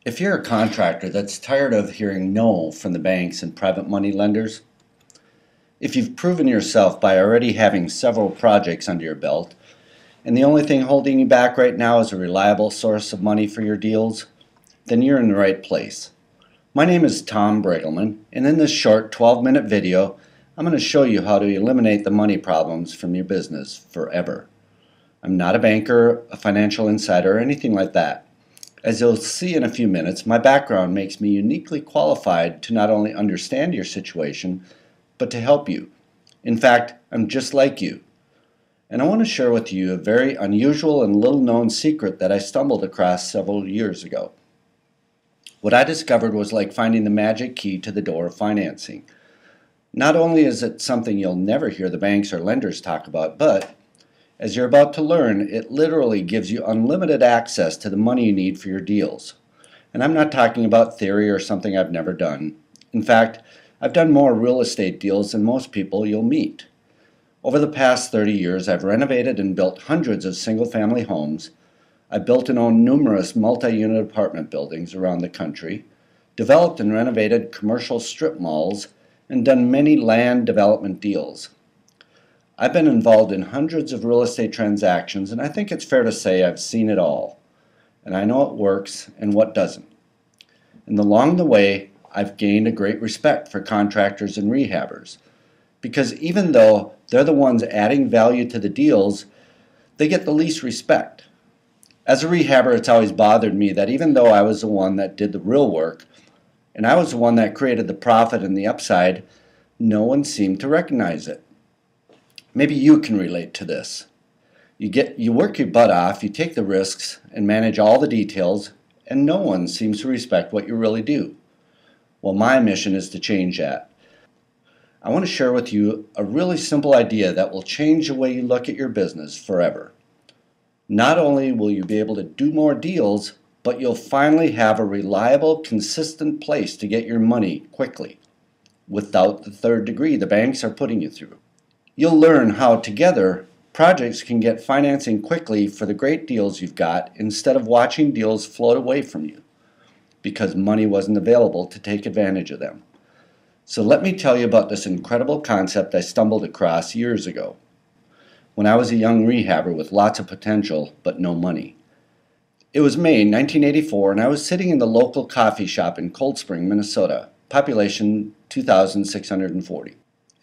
If you're a contractor that's tired of hearing no from the banks and private money lenders, if you've proven yourself by already having several projects under your belt, and the only thing holding you back right now is a reliable source of money for your deals, then you're in the right place. My name is Tom Braegelmann, and in this short 12-minute video, I'm going to show you how to eliminate the money problems from your business forever. I'm not a banker, a financial insider, or anything like that. As you'll see in a few minutes, my background makes me uniquely qualified to not only understand your situation, but to help you. In fact, I'm just like you. And I want to share with you a very unusual and little-known secret that I stumbled across several years ago. What I discovered was like finding the magic key to the door of financing. Not only is it something you'll never hear the banks or lenders talk about, but as you're about to learn, it literally gives you unlimited access to the money you need for your deals. And I'm not talking about theory or something I've never done. In fact, I've done more real estate deals than most people you'll meet. Over the past 30 years, I've renovated and built hundreds of single-family homes. I've built and owned numerous multi-unit apartment buildings around the country, developed and renovated commercial strip malls, and done many land development deals. I've been involved in hundreds of real estate transactions, and I think it's fair to say I've seen it all. And I know what works and what doesn't. And along the way, I've gained a great respect for contractors and rehabbers, because even though they're the ones adding value to the deals, they get the least respect. As a rehabber, it's always bothered me that even though I was the one that did the real work, and I was the one that created the profit and the upside, no one seemed to recognize it. Maybe you can relate to this. You work your butt off, you take the risks and manage all the details, and no one seems to respect what you really do. Well, my mission is to change that. I want to share with you a really simple idea that will change the way you look at your business forever. Not only will you be able to do more deals, but you'll finally have a reliable, consistent place to get your money quickly, without the third degree the banks are putting you through. You'll learn how together projects can get financing quickly for the great deals you've got instead of watching deals float away from you because money wasn't available to take advantage of them. So let me tell you about this incredible concept I stumbled across years ago when I was a young rehabber with lots of potential but no money. It was May 1984 and I was sitting in the local coffee shop in Cold Spring, Minnesota, population 2,640.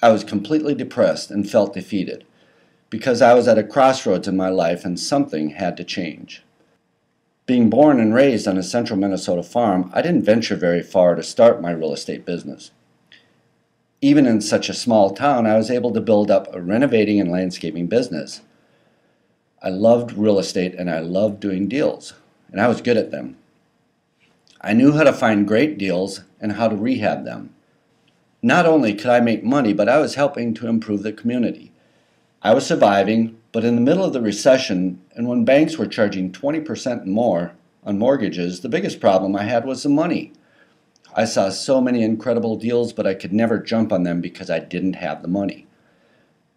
I was completely depressed and felt defeated because I was at a crossroads in my life and something had to change. Being born and raised on a central Minnesota farm, I didn't venture very far to start my real estate business. Even in such a small town, I was able to build up a renovating and landscaping business. I loved real estate and I loved doing deals, and I was good at them. I knew how to find great deals and how to rehab them. Not only could I make money, but I was helping to improve the community. I was surviving, but in the middle of the recession, and when banks were charging 20% more on mortgages, the biggest problem I had was the money. I saw so many incredible deals, but I could never jump on them because I didn't have the money.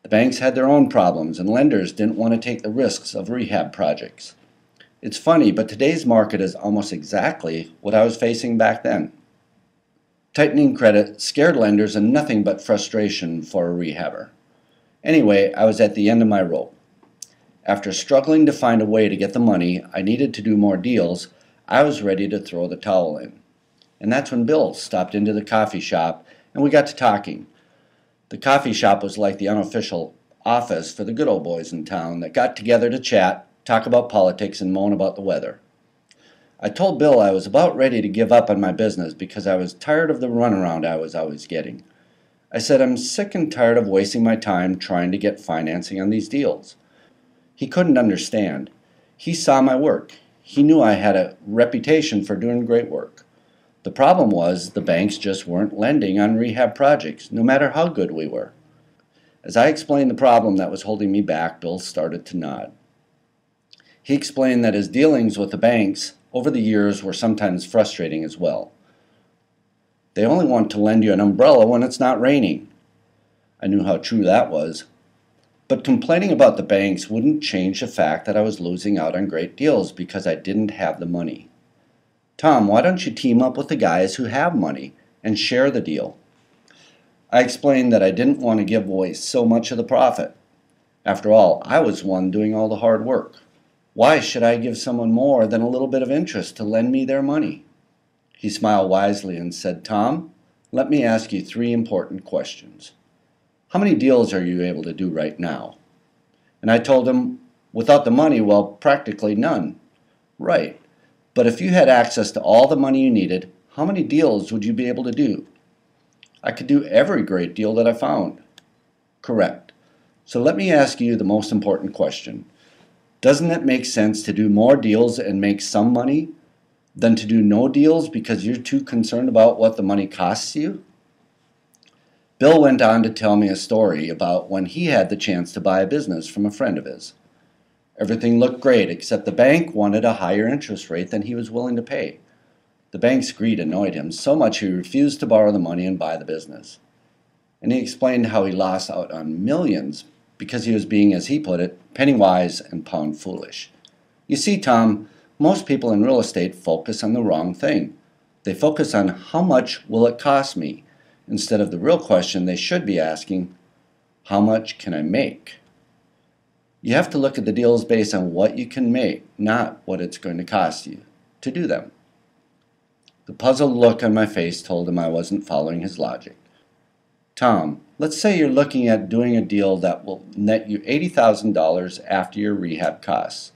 The banks had their own problems, and lenders didn't want to take the risks of rehab projects. It's funny, but today's market is almost exactly what I was facing back then. Tightening credit scared lenders and nothing but frustration for a rehabber. Anyway, I was at the end of my rope. After struggling to find a way to get the money I needed to do more deals, I was ready to throw the towel in. And that's when Bill stopped into the coffee shop and we got to talking. The coffee shop was like the unofficial office for the good old boys in town that got together to chat, talk about politics, and moan about the weather. I told Bill I was about ready to give up on my business because I was tired of the runaround I was always getting. I said I'm sick and tired of wasting my time trying to get financing on these deals. He couldn't understand. He saw my work. He knew I had a reputation for doing great work. The problem was the banks just weren't lending on rehab projects, no matter how good we were. As I explained the problem that was holding me back, Bill started to nod. He explained that his dealings with the banks over the years were sometimes frustrating as well. They only want to lend you an umbrella when it's not raining. I knew how true that was. But complaining about the banks wouldn't change the fact that I was losing out on great deals because I didn't have the money. "Tom, why don't you team up with the guys who have money and share the deal?" I explained that I didn't want to give away so much of the profit. After all, I was the one doing all the hard work. Why should I give someone more than a little bit of interest to lend me their money? He smiled wisely and said, "Tom, let me ask you three important questions. How many deals are you able to do right now?" And I told him, "Without the money, well, practically none." "Right. But if you had access to all the money you needed, how many deals would you be able to do?" "I could do every great deal that I found." "Correct. So let me ask you the most important question. Doesn't it make sense to do more deals and make some money than to do no deals because you're too concerned about what the money costs you?" Bill went on to tell me a story about when he had the chance to buy a business from a friend of his. Everything looked great, except the bank wanted a higher interest rate than he was willing to pay. The bank's greed annoyed him so much he refused to borrow the money and buy the business. And he explained how he lost out on millions because he was being, as he put it, penny wise and pound foolish. You see, Tom, most people in real estate focus on the wrong thing. They focus on how much will it cost me, instead of the real question they should be asking, how much can I make? You have to look at the deals based on what you can make, not what it's going to cost you to do them. The puzzled look on my face told him I wasn't following his logic. "Tom, let's say you're looking at doing a deal that will net you $80,000 after your rehab costs.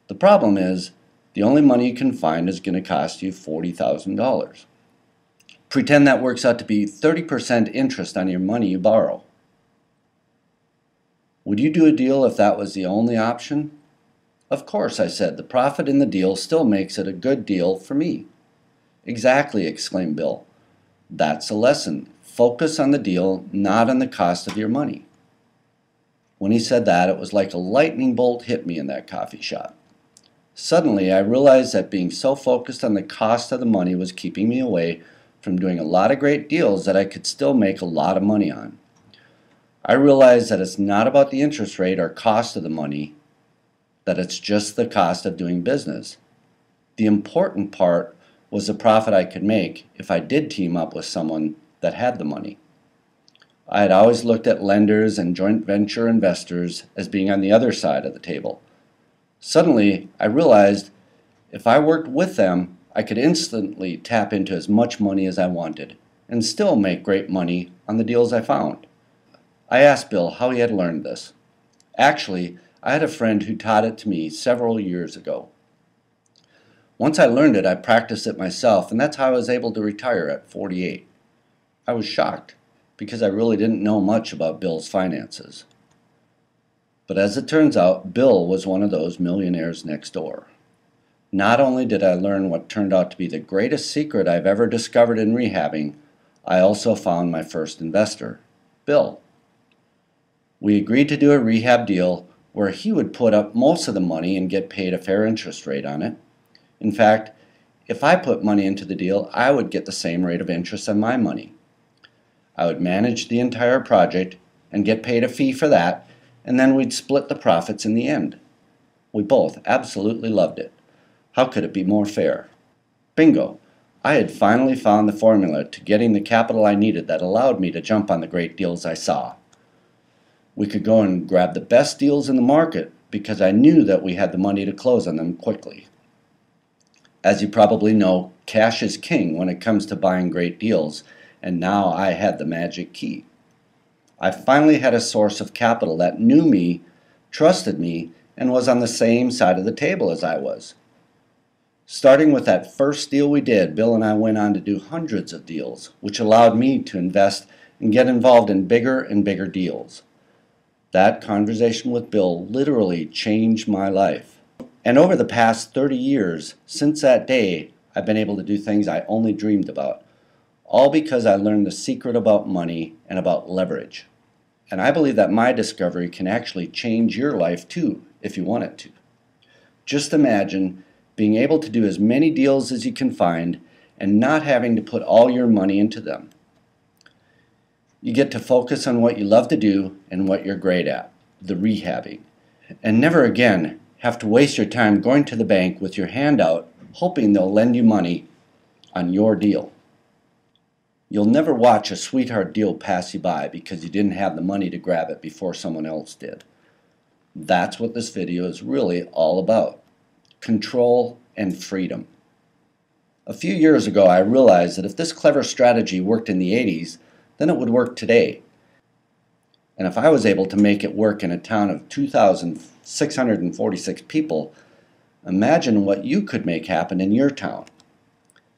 The problem is, the only money you can find is going to cost you $40,000. Pretend that works out to be 30% interest on your money you borrow. Would you do a deal if that was the only option?" "Of course," I said. "The profit in the deal still makes it a good deal for me." "Exactly," exclaimed Bill. "That's a lesson. Focus on the deal, not on the cost of your money." When he said that, it was like a lightning bolt hit me in that coffee shop. Suddenly, I realized that being so focused on the cost of the money was keeping me away from doing a lot of great deals that I could still make a lot of money on. I realized that it's not about the interest rate or cost of the money, that it's just the cost of doing business. The important part was the profit I could make if I did team up with someone that had the money. I had always looked at lenders and joint venture investors as being on the other side of the table. Suddenly, I realized if I worked with them, I could instantly tap into as much money as I wanted and still make great money on the deals I found. I asked Bill how he had learned this. Actually, I had a friend who taught it to me several years ago. Once I learned it, I practiced it myself, and that's how I was able to retire at 48. I was shocked because I really didn't know much about Bill's finances. But as it turns out, Bill was one of those millionaires next door. Not only did I learn what turned out to be the greatest secret I've ever discovered in rehabbing, I also found my first investor, Bill. We agreed to do a rehab deal where he would put up most of the money and get paid a fair interest rate on it. In fact, if I put money into the deal, I would get the same rate of interest on my money. I would manage the entire project and get paid a fee for that, and then we'd split the profits in the end. We both absolutely loved it. How could it be more fair? Bingo! I had finally found the formula to getting the capital I needed that allowed me to jump on the great deals I saw. We could go and grab the best deals in the market because I knew that we had the money to close on them quickly. As you probably know, cash is king when it comes to buying great deals, and now I had the magic key. I finally had a source of capital that knew me, trusted me, and was on the same side of the table as I was. Starting with that first deal we did, Bill and I went on to do hundreds of deals, which allowed me to invest and get involved in bigger and bigger deals. That conversation with Bill literally changed my life. And over the past 30 years, since that day, I've been able to do things I only dreamed about, all because I learned the secret about money and about leverage. And I believe that my discovery can actually change your life too, if you want it to. Just imagine being able to do as many deals as you can find and not having to put all your money into them. You get to focus on what you love to do and what you're great at, the rehabbing, and never again have to waste your time going to the bank with your hand out hoping they'll lend you money on your deal. You'll never watch a sweetheart deal pass you by because you didn't have the money to grab it before someone else did. That's what this video is really all about: control and freedom. A few years ago, I realized that if this clever strategy worked in the 80s, then it would work today. And if I was able to make it work in a town of 2,646 people, imagine what you could make happen in your town.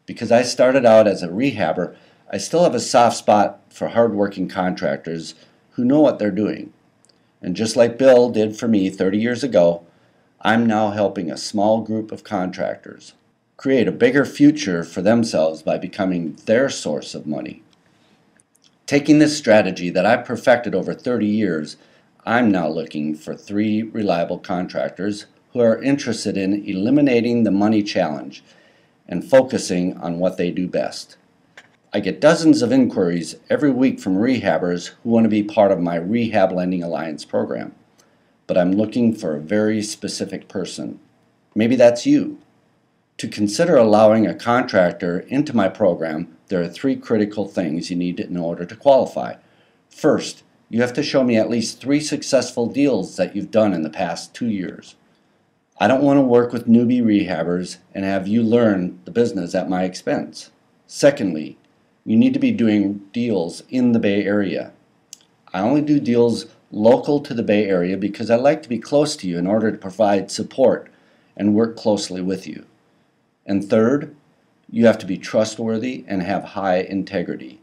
Because I started out as a rehabber, I still have a soft spot for hardworking contractors who know what they're doing. And just like Bill did for me 30 years ago, I'm now helping a small group of contractors create a bigger future for themselves by becoming their source of money. Taking this strategy that I perfected over 30 years, I'm now looking for 3 reliable contractors who are interested in eliminating the money challenge and focusing on what they do best. I get dozens of inquiries every week from rehabbers who want to be part of my Rehab Lending Alliance program. But I'm looking for a very specific person. Maybe that's you. To consider allowing a contractor into my program, there are 3 critical things you need in order to qualify. First, you have to show me at least 3 successful deals that you've done in the past 2 years. I don't want to work with newbie rehabbers and have you learn the business at my expense. Secondly, you need to be doing deals in the Bay Area. I only do deals local to the Bay Area because I like to be close to you in order to provide support and work closely with you. And third, you have to be trustworthy and have high integrity.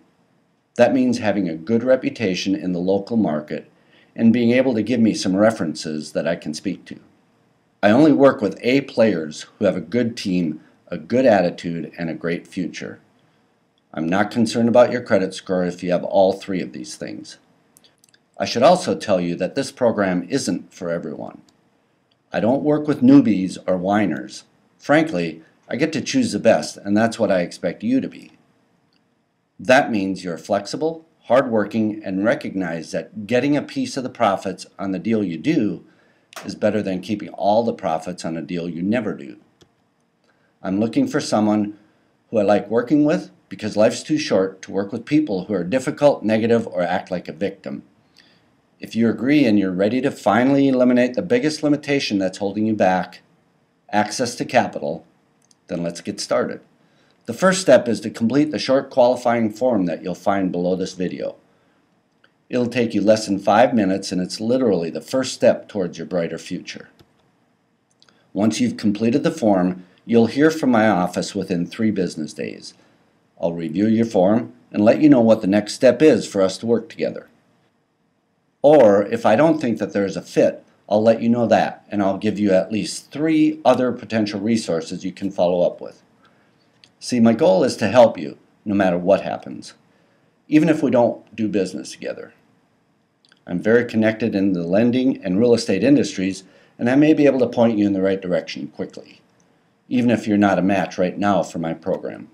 That means having a good reputation in the local market and being able to give me some references that I can speak to. I only work with A players who have a good team, a good attitude, and a great future. I'm not concerned about your credit score if you have all 3 of these things. I should also tell you that this program isn't for everyone. I don't work with newbies or whiners. Frankly, I get to choose the best, and that's what I expect you to be. That means you're flexible, hardworking, and recognize that getting a piece of the profits on the deal you do is better than keeping all the profits on a deal you never do. I'm looking for someone who I like working with because life's too short to work with people who are difficult, negative, or act like a victim. If you agree and you're ready to finally eliminate the biggest limitation that's holding you back, access to capital, then let's get started. The first step is to complete the short qualifying form that you'll find below this video. It'll take you less than 5 minutes, and it's literally the first step towards your brighter future. Once you've completed the form, you'll hear from my office within 3 business days. I'll review your form and let you know what the next step is for us to work together. Or if I don't think that there's a fit, I'll let you know that, and I'll give you at least 3 other potential resources you can follow up with. See, my goal is to help you no matter what happens, even if we don't do business together. I'm very connected in the lending and real estate industries, and I may be able to point you in the right direction quickly, even if you're not a match right now for my program.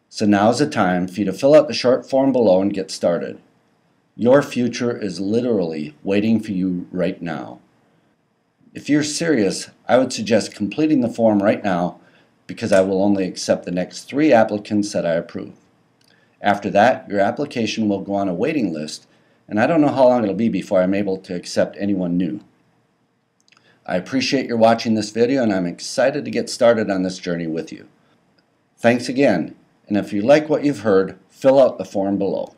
So now's the time for you to fill out the short form below and get started. Your future is literally waiting for you right now. If you're serious, I would suggest completing the form right now because I will only accept the next 3 applicants that I approve. After that, your application will go on a waiting list, and I don't know how long it'll be before I'm able to accept anyone new. I appreciate your watching this video, and I'm excited to get started on this journey with you. Thanks again, and if you like what you've heard, fill out the form below.